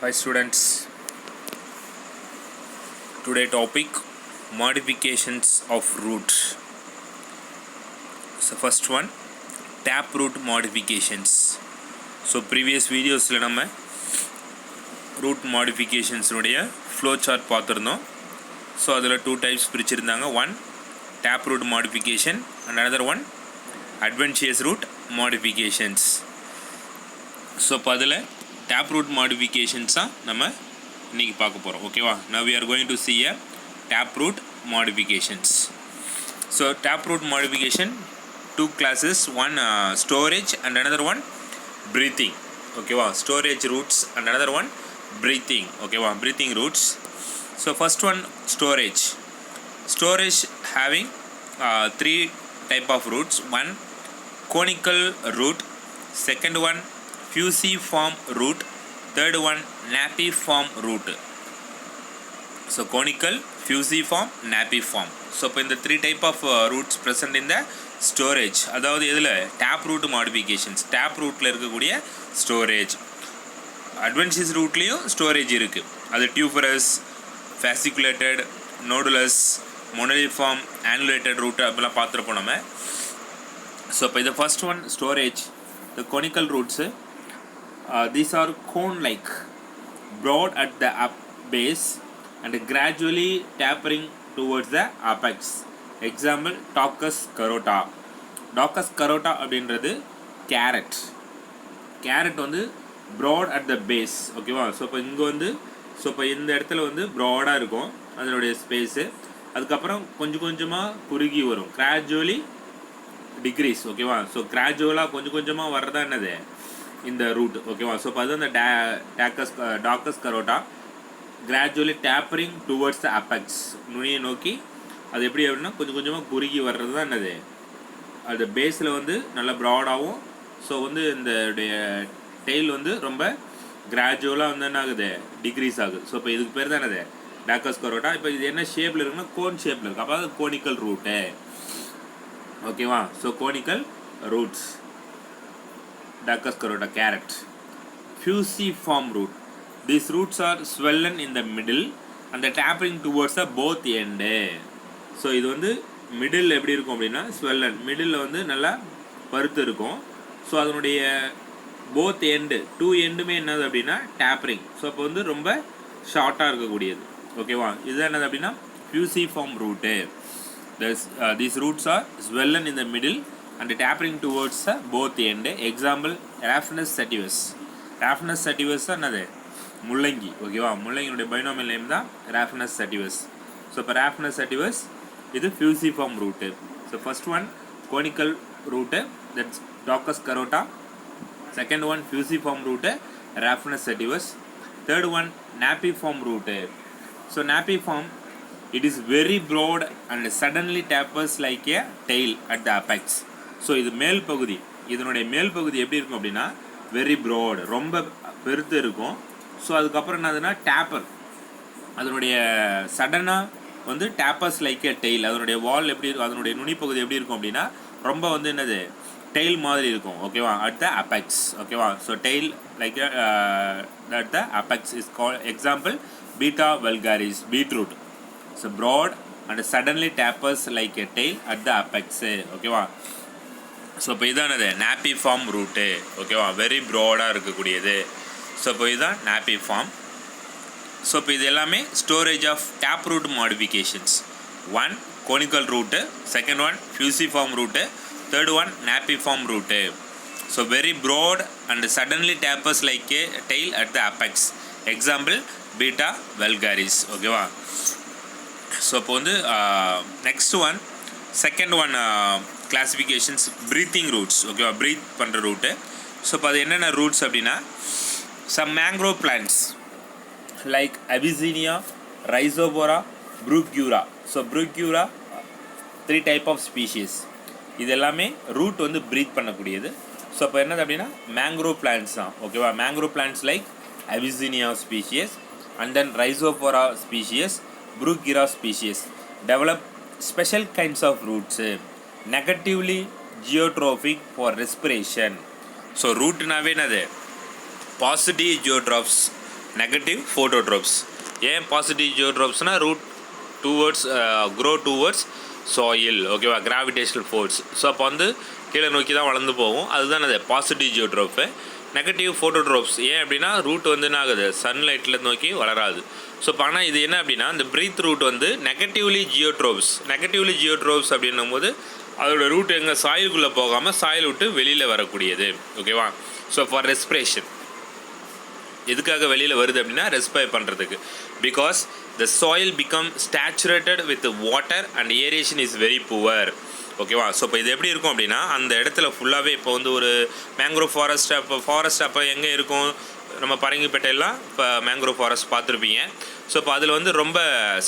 Hi students, today topic modifications of root. So first one taproot modifications. So previous videos la nama root modifications உடைய flow chart பார்த்திருந்தோம். So அதில் two types பிரிச்சிருந்தாங்க. One taproot modification and another one adventitious root modifications. So பதில் taproot modifications நம்ம இன்னைக்கு பார்க்க போகிறோம். ஓகேவா? Now we are going to see a taproot modifications. So taproot modification, two classes, one storage and another one breathing. ஓகேவா? Storage roots and another one breathing. ஓகேவா? Breathing roots. So first one storage. Storage having three type of roots. One conical root, second one fusiform root, third one napiform root. So conical, fusiform, napiform. So இப்போ இந்த three type of roots present in the storage. அதாவது இதில் taproot modifications, taprootல இருக்கக்கூடிய storage. Adventitious rootலேயும் storage இருக்குது. அது tuberous, fasciculated, nodulous, moniliform, annulated root அப்படிலாம் பார்த்துருப்போம் நம்ம. So இப்போ இந்த first one storage, the conical roots. These are cone-like, broad at the base and gradually tapering towards the apex. Example, Daucus carota. Daucus carota அப்படின்றது carrot. Carrot வந்து broad at the base. ஓகேவா? So இப்போ இங்கே வந்து இப்போ இந்த இடத்துல வந்து ப்ராடாக இருக்கும் அதனுடைய ஸ்பேஸு. அதுக்கப்புறம் கொஞ்சம் கொஞ்சமாக குறுகி வரும், கிராஜுவலி டிக்ரீஸ். ஓகேவா? ஸோ கிராஜுவலாக கொஞ்சம் கொஞ்சமாக வர்றதா என்னது இந்த ரூட். ஓகேவா? ஸோ இப்போ அது அந்த Daucus carota gradually tapering towards the apex, நுனியை நோக்கி அது எப்படி அப்படின்னா கொஞ்சம் கொஞ்சமாக குறுகி வர்றது தான் என்னது, அது பேஸில் வந்து நல்லா ப்ராடாகவும், ஸோ வந்து இந்த டெய்ல் வந்து ரொம்ப கிராஜுவலாக வந்து என்ன ஆகுது, டிக்ரீஸ் ஆகுது. ஸோ இப்போ இதுக்கு பேர் தான் என்னது டாக்கஸ் கரோட்டா. இப்போ இது என்ன ஷேப்பில் இருக்குன்னா கோன் ஷேப்பில் இருக்குது. அப்போ அது கோனிக்கல் ரூட்டு. ஓகேவா? So conical roots, Daucus carota, carrot. Fusiform root. These roots are swollen in the middle and the tapering towards the both end. So இது வந்து மிடில் எப்படி இருக்கும் அப்படின்னா swollen, மிடில் வந்து நல்லா பருத்து இருக்கும். ஸோ அதனுடைய போத் எண்டு, டூ எண்டுமே என்னது அப்படின்னா டேப்பரிங். ஸோ அப்போ வந்து ரொம்ப ஷார்ட்டாக இருக்கக்கூடியது. ஓகேவா? இதுதான் என்னது அப்படின்னா fusiform root. These roots are swollen in the middle and tapering towards both end. Example, Raphanus sativus. Raphanus sativus என்னது, முள்ளங்கி. ஓகேவா? முள்ளங்கியுடைய பைனோமியல் நேம் தான் Raphanus sativus. ஸோ இப்போ Raphanus sativus இது fusiform root. So first one conical root, that's Daucus carota. Second one fusiform root, Raphanus sativus. Third one napiform root. So napiform, it is very broad and suddenly tapers like a tail at the apex. So இது மேல் பகுதி, இதனுடைய மேல் பகுதி எப்படி இருக்கும் அப்படின்னா very broad, ரொம்ப பெருத்து இருக்கும். ஸோ அதுக்கப்புறம் என்னதுன்னா டேப்பர், அதனுடைய சடனாக வந்து டேப்பர்ஸ் லைக் எ டெய்ல், அதனுடைய வால் எப்படி இருக்கும், அதனுடைய நுனிப்பகுதி எப்படி இருக்கும் அப்படின்னா ரொம்ப வந்து என்னது டெய்ல் மாதிரி இருக்கும். ஓகேவா? At the apex. ஓகேவா? So tail like at the apex is call. Example, Beta vulgaris, beetroot. So broad and suddenly tapers like a tail at the apex. ஓகேவா? ஸோ இப்போ இதானது நாப்பிஃபார்ம் ரூட்டு. ஓகேவா? வெரி ப்ராடாக இருக்கக்கூடியது. ஸோ இப்போ இதுதான் நாப்பிஃபார்ம். ஸோ இப்போ இது எல்லாமே storage of taproot modifications. One conical root, second one fusiform root, third one napiform root. So very broad and suddenly tapers like a tail at the apex. Example, Beta vulgaris. ஓகேவா? So இப்போ வந்து next one, second one classifications breathing roots. ஓகேவா? Breathe பண்ணுற root. So இப்போ அது என்னென்ன roots அப்படின்னா some mangrove plants like Avicennia, Rhizophora, Bruguiera. So Bruguiera three type of species. இது எல்லாமே ரூட் வந்து ப்ரீத் பண்ணக்கூடியது. ஸோ இப்போ என்னது அப்படின்னா மேங்க்ரோவ் பிளான்ட்ஸ் தான். ஓகேவா? Mangrove plants like Avicennia species and then Rhizophora species, Bruguiera species develop special kinds of roots, negatively geotropic for respiration. So ரூட்னாவே என்னது பாசிட்டிவ் ஜியோட்ராப்ஸ் நெகட்டிவ் ஃபோட்டோட்ரோப்ஸ். ஏன் பாசிட்டிவ் ஜியோட்ரோப்ஸ்னால் root towards grow towards soil, ஓகேவா, gravitational force. So அப்போ வந்து கீழே நோக்கி தான் வளர்ந்து போகும், அதுதான் அது பாசிட்டிவ் ஜியோட்ரோப்பு. நெகட்டிவ் ஃபோட்டோட்ரோப்ஸ் ஏன் அப்படின்னா ரூட் வந்து என்ன ஆகுது, சன்லைட்டில் நோக்கி வளராது. ஸோ இப்போ ஆனால் இது என்ன அப்படின்னா இந்த ப்ரீத் ரூட் வந்து நெகட்டிவ்லி ஜியோட்ரோப்ஸ் அப்படின்னும் போது அதோட ரூட் எங்கள் சாயிலுக்குள்ளே போகாமல் சாயில் விட்டு வெளியில் வரக்கூடியது, ஓகேவா. ஸோ ஃபார் ரெஸ்பிரேஷன் எதுக்காக வெளியில் வருது அப்படின்னா ரெஸ்பைர் பண்ணுறதுக்கு. Because the soil become saturated with water and aeration is very poor, ஓகேவா. ஸோ இப்போ இது எப்படி இருக்கும் அப்படின்னா அந்த இடத்துல ஃபுல்லாகவே இப்போ வந்து ஒரு மேங்க்ரோவ் ஃபாரஸ்ட் அப்போ எங்கே இருக்கும், நம்ம பரங்கிப்பேட்டையெல்லாம் இப்போ மேங்க்ரோவ் ஃபாரஸ்ட் பார்த்துருப்பீங்க. ஸோ இப்போ அதில் வந்து ரொம்ப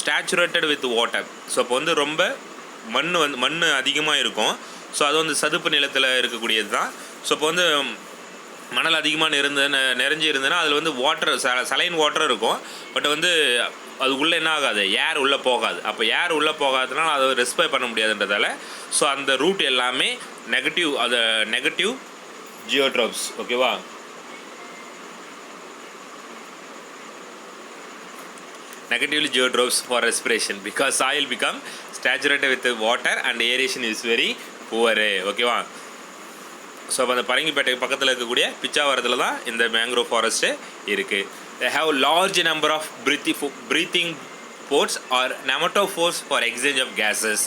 ஸ்டாச்சுரேட்டட் வித் வாட்டர். ஸோ இப்போ வந்து ரொம்ப மண் அதிகமாக இருக்கும். ஸோ அது வந்து சதுப்பு நிலத்தில் இருக்கக்கூடியது தான். ஸோ இப்போ வந்து மணல் அதிகமாக நிறைஞ்சி இருந்ததுன்னா அதில் வந்து வாட்டர் சலைன் வாட்டர் இருக்கும். பட் வந்து அதுக்குள்ளே என்ன ஆகாது, ஏர் உள்ளே போகாது. அப்போ ஏர் உள்ளே போகாததுனால அதை ரெஸ்பைர் பண்ண முடியாதுன்றதால ஸோ அந்த ரூட் எல்லாமே நெகட்டிவ் ஜியோட்ரோப்ஸ், ஓகேவா. Negatively geotropes for respiration because soil become saturated with water and aeration is very poor, ஓகேவா. ஸோ அப்போ அந்த பரங்கிப்பேட்டை பக்கத்தில் இருக்கக்கூடிய பிச்சாவரத்தில் தான் இந்த மேங்க்ரோவ் ஃபாரஸ்ட்டு இருக்குது. they have large number of breathing pores or nematophores for exchange of gases.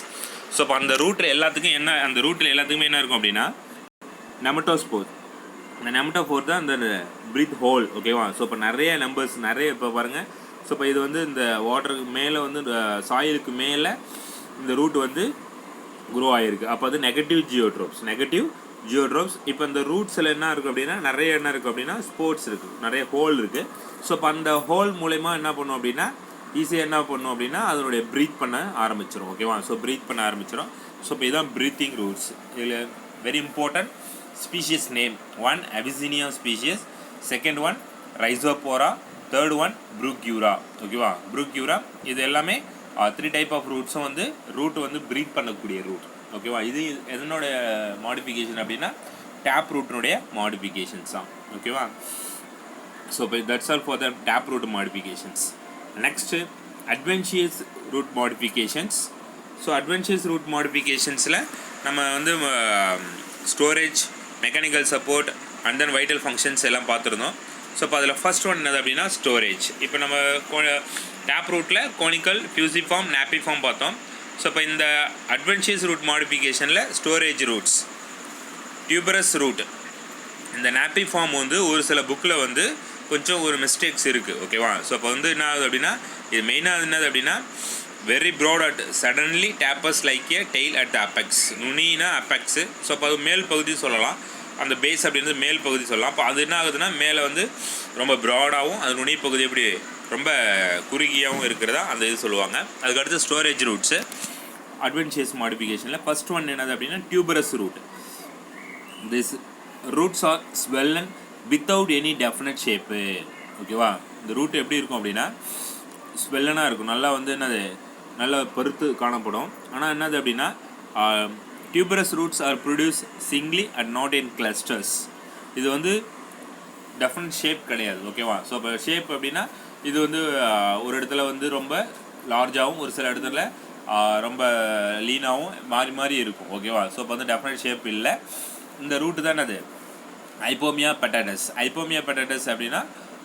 So இப்போ அந்த ரூட்டில் எல்லாத்துக்குமே என்ன இருக்கும் அப்படின்னா நெமட்டோஸ்போர். அந்த நெமட்டோஃபோர் தான் அந்த ப்ரீத் ஹோல், ஓகேவா. ஸோ இப்போ நிறைய இப்போ பாருங்கள். ஸோ இப்போ இது வந்து இந்த வாட்டருக்கு மேலே வந்து சாயிலுக்கு மேலே இந்த ரூட் வந்து குரோ ஆகிருக்கு. அப்போ அது நெகட்டிவ் ஜியோட்ரோப்ஸ். இப்போ இந்த ரூட்ஸில் என்ன இருக்குது அப்படின்னா நிறைய என்ன இருக்குது அப்படின்னா ஸ்போர்ட்ஸ் இருக்குது, நிறைய ஹோல் இருக்குது. ஸோ இப்போ அந்த ஹோல் மூலயமா என்ன பண்ணும் அப்படின்னா ஈஸியாக என்ன பண்ணும் அப்படின்னா அதனுடைய ப்ரீத் பண்ண ஆரம்பிச்சிடும், ஓகேவா. ஸோ ப்ரீத் பண்ண ஆரம்பிச்சிடும். ஸோ இப்போ இதுதான் ப்ரீத்திங் ரூட்ஸ். இதில் very important species name. 1 Avicennia species, second one Rhizophora, third one Bruguiera, ஓகேவா. ப்ரூக்யூரா இது எல்லாமே 3 டைப் ஆஃப் ரூட்ஸும் வந்து ரூட் வந்து ப்ரீத் பண்ணக்கூடிய ரூட், ஓகேவா. இது எதனோட மாடிஃபிகேஷன் அப்படின்னா டேப் ரூட்டினுடைய மாடிஃபிகேஷன்ஸ் தான், ஓகேவா. ஸோ இப்போ that's all for the tap root modifications. Next adventitious root modifications. So adventitious root மாடிஃபிகேஷன்ஸில் நம்ம வந்து storage, mechanical support and then vital functions எல்லாம் பார்த்துருந்தோம். ஸோ இப்போ அதில் ஃபஸ்ட் ஒன் என்னது அப்படின்னா ஸ்டோரேஜ். இப்போ நம்ம டேப் ரூட்டில் கோனிக்கல், ஃபியூசிஃபார்ம், நாப்பிஃபார்ம் பார்த்தோம். ஸோ இப்போ இந்த அட்வென்ச்சியஸ் ரூட் மாடிஃபிகேஷனில் ஸ்டோரேஜ் ரூட்ஸ், டியூபரஸ் ரூட், இந்த நாப்பிஃபார்ம் வந்து ஒரு சில புக்கில் வந்து கொஞ்சம் ஒரு மிஸ்டேக்ஸ் இருக்குது, ஓகேவா. ஸோ இப்போ வந்து என்ன ஆகுது அப்படின்னா இது மெயினாக என்னது அப்படின்னா very broad at suddenly tapers like a tail at apex. நுனினா அப்பெக்ஸு. ஸோ அப்போ அது மேல் பகுதி சொல்லலாம், அந்த பேஸ் அப்படின்றது மேல் பகுதி சொல்லலாம். அப்போ அது என்ன ஆகுதுன்னா மேலே வந்து ரொம்ப ப்ராடாகவும் அது நுனி பகுதி எப்படி ரொம்ப குறுகியாகவும் இருக்கிறதா அந்த இது சொல்லுவாங்க. அதுக்கடுத்து ஸ்டோரேஜ் ரூட்ஸு அட்வென்ச்சியஸ் மாடிஃபிகேஷனில் ஃபஸ்ட் ஒன் என்னது அப்படின்னா tuberous root. This roots are swollen without any definite shape, ஓகேவா. இந்த ரூட் எப்படி இருக்கும் அப்படின்னா ஸ்வெல்லனாக இருக்கும், நல்லா வந்து என்னது நல்லா பருத்து காணப்படும். ஆனால் என்னது அப்படின்னா tuberous roots are produced singly and not in clusters. இது வந்து டெஃபினட் ஷேப் கிடையாது, ஓகேவா. ஸோ இப்போ ஷேப் அப்படின்னா இது வந்து ஒரு இடத்துல வந்து ரொம்ப லார்ஜாகவும் ஒரு சில இடத்துல ரொம்ப லீனாகவும் மாறி இருக்கும், ஓகேவா. ஸோ இப்போ வந்து டெஃபினட் ஷேப் இல்லை. இந்த ரூட்டு தான் அது ஐப்போமியா பெட்டாட்டஸ். ஐப்போமியா பெட்டாட்டஸ் அப்படின்னா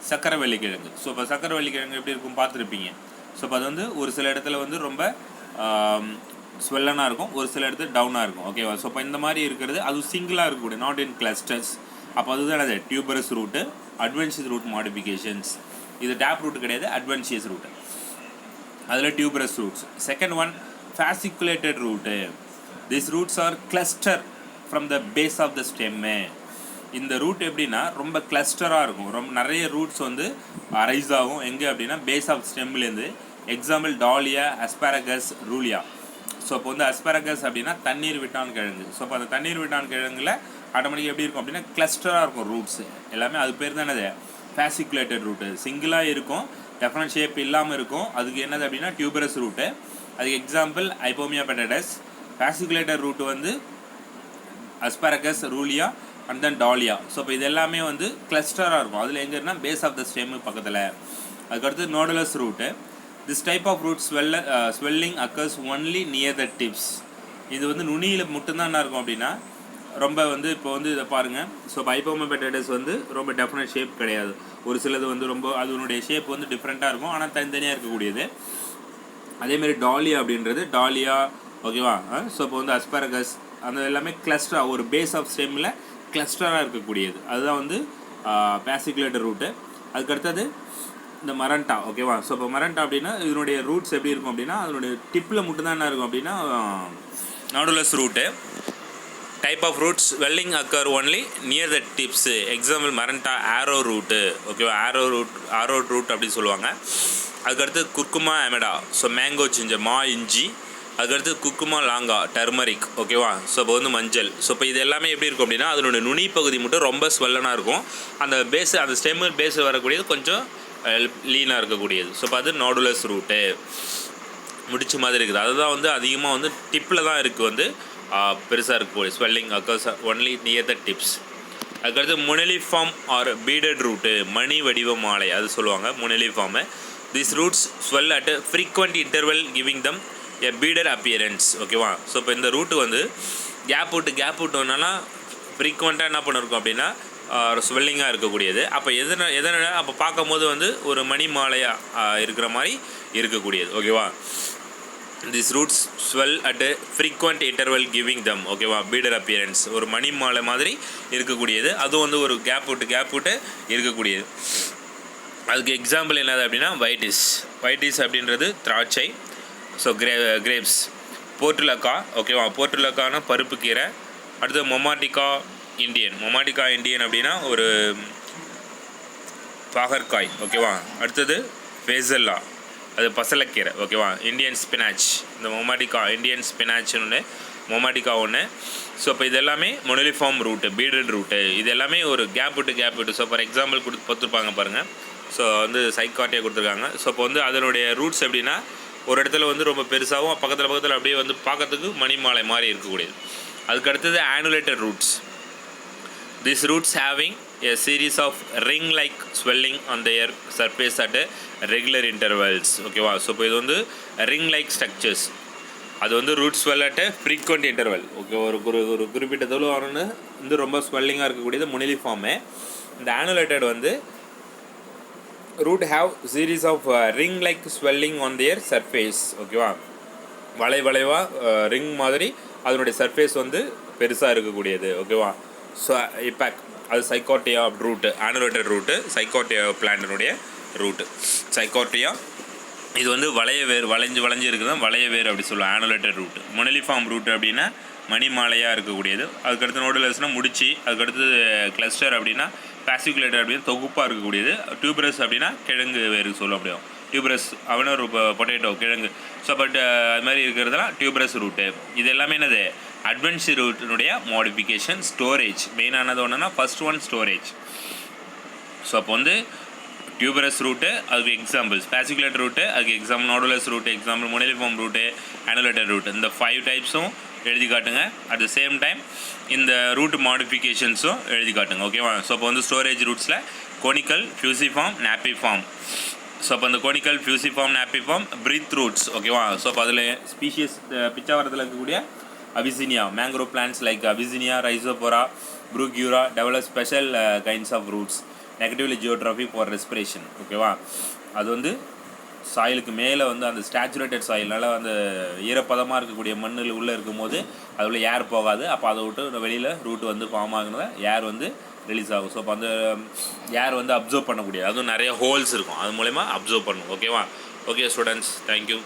சக்கரவள்ளி கிழங்கு. ஸோ இப்போ சக்கரவள்ளி கிழங்கு எப்படி இருக்கும் பார்த்துருப்பீங்க. ஸோ இப்போ அது வந்து ஒரு சில இடத்துல வந்து ரொம்ப ஸ்வெல்லனாக இருக்கும், ஒரு சில இடத்துல டவுனாக இருக்கும், ஓகேவா. ஸோ இப்போ இந்த மாதிரி இருக்கிறது அது சிங்கிளாக இருக்கக்கூடிய நாட் இன் கிளஸ்டர்ஸ். அப்போ அதுதான் அது tuberous root, adventitious root modifications. இது டேப் ரூட் கிடையாது, அட்வென்ச்சியஸ் ரூட்டு. அதில் tuberous roots. Second one fasciculated root. This roots are cluster from the base of the stem. இந்த ரூட் எப்படின்னா ரொம்ப கிளஸ்டராக இருக்கும், ரொம்ப நிறைய ரூட்ஸ் வந்து அரைஸ் ஆகும். எங்கே அப்படின்னா பேஸ் ஆஃப் ஸ்டெம்லேருந்து. Example dahlia, asparagus, ruellia. So இப்போ வந்து அஸ்பாரகஸ் அப்படின்னா தண்ணீர் விட்டான் கிழங்கு. ஸோ இப்போ அந்த தண்ணீர் விட்டான் கிழங்குல ஆட்டோமேட்டிக்காக எப்படி இருக்கும் அப்படின்னா கிளஸ்டராக இருக்கும் ரூட்ஸ் எல்லாமே. அது பேர் தான் என்னது ஃபாசிகுலேட்டட் ரூட்டு. சிங்கிளாக இருக்கும், டெஃபினட் ஷேப் இல்லாமல் இருக்கும். அதுக்கு என்னது அப்படின்னா டியூபரஸ் ரூட்டு. அதுக்கு example Ipomoea batatas. Fasciculated root வந்து asparagus, ruellia. And then dahlia. So இப்போ இது எல்லாமே வந்து கிளஸ்டராக இருக்கும். அதில் எங்கன்னா பேஸ் ஆஃப் த ஸ்டெம் பக்கத்தில். அதுக்கடுத்து nodulose root. This type of root swelling occurs only near the tips. இது வந்து நுனியில் மட்டும்தான் என்ன இருக்கும் அப்படின்னா ரொம்ப வந்து இப்போ வந்து இதை பாருங்கள். ஸோ ஹைப்போமா பெட்டாய்டஸ் வந்து ரொம்ப டெஃபினட் ஷேப் கிடையாது. ஒரு சிலது வந்து ரொம்ப அதனுடைய ஷேப் வந்து டிஃப்ரெண்ட்டாக இருக்கும், ஆனால் தனித்தனியாக இருக்கக்கூடியது. அதேமாரி டாலியா அப்படின்றது டாலியா, ஓகேவா. ஸோ இப்போ வந்து அஸ்பாரகஸ் அந்த எல்லாமே கிளஸ்டராக ஒரு பேஸ் ஆஃப் ஸ்டெம்மில் கிளஸ்டராக இருக்கக்கூடியது. அதுதான் வந்து பேசிகுலேட்டர் ரூட்டு. அதுக்கடுத்தது இந்த மரண்டா, ஓகேவா. ஸோ இப்போ மரண்டா அப்படின்னா இதனுடைய ரூட்ஸ் எப்படி இருக்கும் அப்படின்னா அதனுடைய டிப்பில் மட்டும்தான் என்ன இருக்கும் அப்படின்னா nodulose root. Type of roots swelling occur only near the tips. Example Maranta arrow root, ஓகேவா. ஆரோ ரூட் அப்படின்னு சொல்லுவாங்க. அதுக்கடுத்து Curcuma amada, so mango ginger இஞ்சி. அதுக்கடுத்து குக்குமா லாங்கா டர்மரிக், ஓகேவா. ஸோ இப்போ வந்து மஞ்சள். ஸோ இப்போ இது எல்லாமே எப்படி இருக்கும் அப்படின்னா அதனுடைய நுனி பகுதி மட்டும் ரொம்ப ஸ்வெல்லனாக இருக்கும். அந்த பேஸு அந்த ஸ்டெம்மு பேஸு வரக்கூடியது கொஞ்சம் லீனாக இருக்கக்கூடியது. ஸோ இப்போ அது நாடுலஸ் ரூட்டு முடிச்ச மாதிரி இருக்குது. அதுதான் வந்து அதிகமாக வந்து டிப்பில் தான் இருக்குது வந்து பெருசாக இருக்கக்கூடிய swelling occurs only near the tips. அதுக்கடுத்து முனலிஃபார்ம் ஆர் பீடட் ரூட்டு, மணி வடிவ மாலை அது சொல்லுவாங்க moniliform. This roots swell at frequent interval giving them a beaded appearance, ஓகேவா. ஸோ இப்போ இந்த ரூட்டு வந்து கேப் விட்டோம்னா ஃப்ரீக்வெண்ட்டாக என்ன பண்ணிருக்கோம் அப்படின்னா ஸ்வெல்லிங்காக இருக்கக்கூடியது. அப்போ எதனால் அப்போ பார்க்கும்போது வந்து ஒரு மணி மாலையாக இருக்கிற மாதிரி இருக்கக்கூடியது, ஓகேவா. This roots swell at frequent interval giving தம், ஓகேவா, பீடர் அப்பியரன்ஸ் ஒரு மணி மாலை மாதிரி இருக்கக்கூடியது. அதுவும் வந்து ஒரு கேப் விட்டு இருக்கக்கூடியது. அதுக்கு எக்ஸாம்பிள் என்னது அப்படின்னா வைட்டிஸ் அப்படின்றது திராட்சை. So grapes. போர்ட்டுலக்கா, ஓகேவா. போர்ட்டுலக்கான பருப்பு கீரை. அடுத்து மொமாட்டிகா இண்டியன் அப்படின்னா ஒரு பாகற்காய், ஓகேவா. அடுத்தது ஃபேசல்லா, அது பசலக்கீரை, ஓகேவா. இண்டியன் ஸ்பினாச், இந்த மொமாட்டிகா இண்டியன் ஸ்பினாச்னு ஒன்று, மொமாட்டிகா ஒன்று. ஸோ இப்போ இது எல்லாமே மொனலிஃபார்ம் ரூட்டு, பீடட் ரூட்டு. இது எல்லாமே ஒரு கேப் விட்டு. ஸோ ஃபார் எக்ஸாம்பிள் கொடுத்துருப்பாங்க பாருங்கள். ஸோ வந்து சைக்காட்டியாக கொடுத்துருக்காங்க. ஸோ இப்போ வந்து அதனுடைய ரூட்ஸ் எப்படின்னா ஒரு இடத்துல வந்து ரொம்ப பெருசாகவும் பக்கத்தில் அப்படியே வந்து பார்க்கறதுக்கு மணி மாலை மாதிரி இருக்கக்கூடியது. அதுக்கு அடுத்தது ஆனுலேட்டட் roots. These roots having a series of ring-like swelling on their surface at regular intervals, ஓகேவா. ஸோ இப்போ இது வந்து ring-like structures. அது வந்து root swell at frequent interval, okay. ஒரு குறிப்பிட்ட தொழில் வரணுன்னு வந்து ரொம்ப ஸ்வெல்லிங்காக இருக்கக்கூடியது முனிலிஃபார்மு. இந்த ஆனுலேட்டட் வந்து root have series of ring-like swelling on their surface, ஓகேவா. வளைவாக ரிங் மாதிரி அதனுடைய சர்ஃபேஸ் வந்து பெருசாக இருக்கக்கூடியது, ஓகேவா. ஸோ இப்பாக் அது சைக்காட்டியா ரூட்டு, ஆனுலேட்டட் ரூட்டு, சைக்காட்டியா பிளான்டினுடைய ரூட்டு. சைக்காட்டியா இது வந்து வளைஞ்சு இருக்குது, வளைய வேர் அப்படி சொல்லுவோம் ஆனுலேட்டட் ரூட்டு. முனலிஃபார்ம் ரூட்டு அப்படின்னா மணி மாலையாக இருக்கக்கூடியது. அதுக்கடுத்து நோடுலஸ்னால் முடிச்சு. அதுக்கடுத்து கிளஸ்டர் அப்படின்னா பாசிகுலேட்டர் அப்படின்னு தொகுப்பாக இருக்கக்கூடியது. டியூபரஸ் அப்படின்னா கிழங்கு வேறு சொல்ல முடியும். டியூபரஸ் அவன ஒரு பொட்டேட்டோ கிழங்கு. ஸோ பட் அது மாதிரி இருக்கிறதுலாம் டியூபரஸ் ரூட்டு. இது எல்லாமே என்னது அட்வென்சி ரூட்டினுடைய மாடிஃபிகேஷன். ஸ்டோரேஜ் மெயினானது ஒன்றுனா ஃபஸ்ட் ஒன் ஸ்டோரேஜ். ஸோ அப்போ வந்து டியூபரஸ் ரூட்டு அதுக்கு எக்ஸாம்பிள்ஸ், பாசிகுலேட்டர் ரூட்டு அதுக்கு example, nodulose root example, moniliform root, annulated root. இந்த 5 டைப்ஸும் எழுதி காட்டுங்க. அட் த சேம் டைம் இந்த ரூட் மாடிஃபிகேஷன்ஸும் எழுதி காட்டுங்க, ஓகேவா. ஸோ அப்போ வந்து ஸ்டோரேஜ் ரூட்ஸில் கோனிக்கல், ஃபியூசிஃபார்ம், நாப்பிஃபார்ம். ஸோ அப்போ அந்த conical, fusiform, napiform breathe roots, ஓகேவா. ஸோ அப்போ அதில் ஸ்பீஷியஸ் பிச்சாவரத்தில் இருக்கக்கூடிய Avicennia mangrove plants like Avicennia, Rhizophora, Bruguiera develop special kinds of roots negatively ஜியோட்ராஃபி for respiration, ஓகேவா. அது வந்து சாயிலுக்கு மேலே வந்து அந்த ஸ்டாச்சுரேட்டட் சாயில்னால அந்த ஈரப்பதமாக இருக்கக்கூடிய மண்ணில் உள்ளே இருக்கும்போது அது உள்ள ஏர் போகாது. அப்போ அதை விட்டு வெளியில் ரூட் வந்து ஃபார்ம் ஆகுனத ஏர் வந்து ரிலீஸ் ஆகும். ஸோ அப்போ அந்த ஏர் வந்து அப்சர்வ் பண்ணக்கூடிய அதுவும் நிறைய ஹோல்ஸ் இருக்கும், அது மூலமா அப்சர்வ் பண்ணும், ஓகேவா. Okay students, thank you.